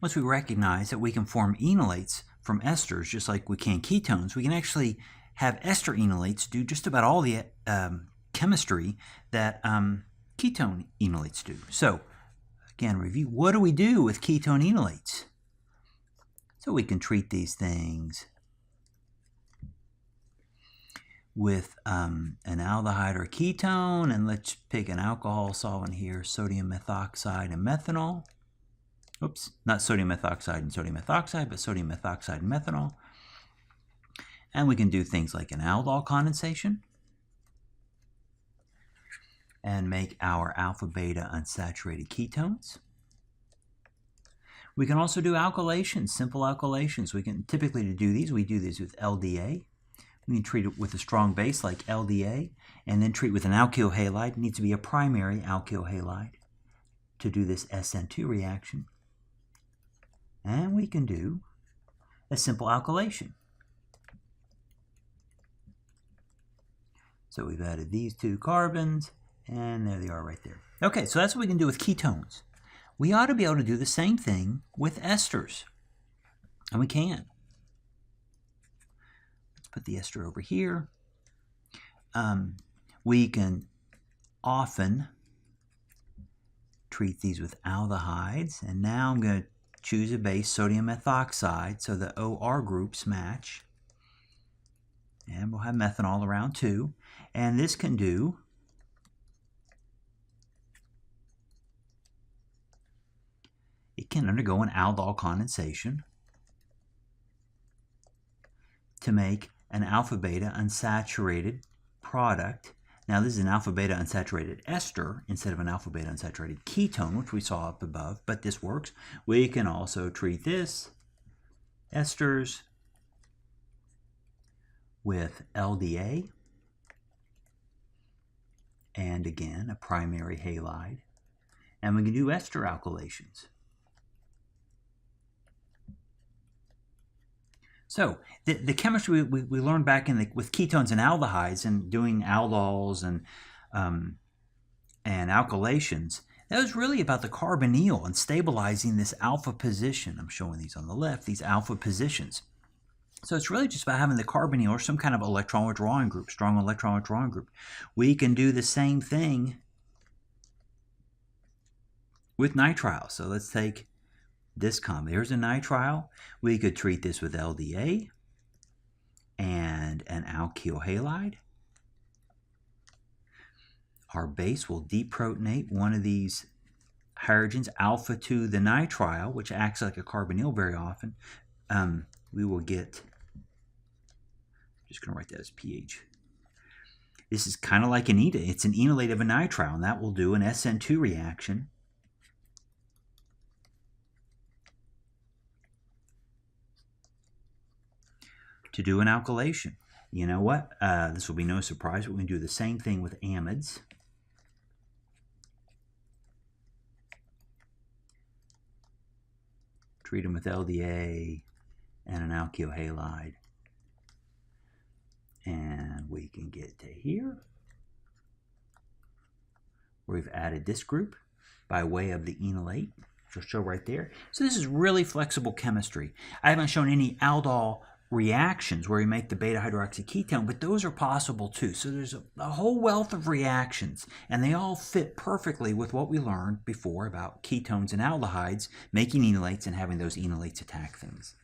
once we recognize that we can form enolates from esters just like we can ketones, we can actually have ester enolates do just about all the chemistry that ketone enolates do. So again, review, what do we do with ketone enolates? So we can treat these things with an aldehyde or a ketone, and let's pick an alcohol solvent here, sodium methoxide and methanol. Oops, not sodium methoxide and sodium methoxide, but sodium methoxide and methanol. And we can do things like an aldol condensation and make our alpha-beta unsaturated ketones. We can also do alkylations, simple alkylations. We can typically to do these with LDA. We can treat it with a strong base like LDA, and then treat with an alkyl halide. It needs to be a primary alkyl halide to do this SN2 reaction. And we can do a simple alkylation. So we've added these two carbons, and there they are right there. Okay, so that's what we can do with ketones. We ought to be able to do the same thing with esters, and we can. Let's put the ester over here. We can often treat these with aldehydes, and now I'm going to choose a base, sodium methoxide, so the OR groups match. And we'll have methanol around too. And this can do it can undergo an aldol condensation to make an alpha-beta unsaturated product. Now this is an alpha-beta unsaturated ester instead of an alpha-beta unsaturated ketone, which we saw up above, but this works. We can also treat this esters with LDA and again a primary halide, and we can do ester alkylations. So the chemistry we learned back with ketones and aldehydes and doing aldols and alkylations, that was really about the carbonyl and stabilizing this alpha position. I'm showing these on the left, these alpha positions. So it's really just about having the carbonyl or some kind of electron withdrawing group, strong electron withdrawing group. We can do the same thing with nitriles. So let's take this compound. Here's a nitrile. We could treat this with LDA and an alkyl halide. Our base will deprotonate one of these hydrogens alpha to the nitrile, which acts like a carbonyl very often. We will get, I'm just going to write that as pH. This is kind of like an enolate. It's an enolate of a nitrile, and that will do an SN2 reaction. To do an alkylation. You know what? This will be no surprise, but we can do the same thing with amides. Treat them with LDA and an alkyl halide. And we can get to here, where we've added this group by way of the enolate, which will show right there. So this is really flexible chemistry. I haven't shown any aldol reactions where you make the beta-hydroxy ketone, but those are possible too. So there's a whole wealth of reactions, and they all fit perfectly with what we learned before about ketones and aldehydes, making enolates and having those enolates attack things.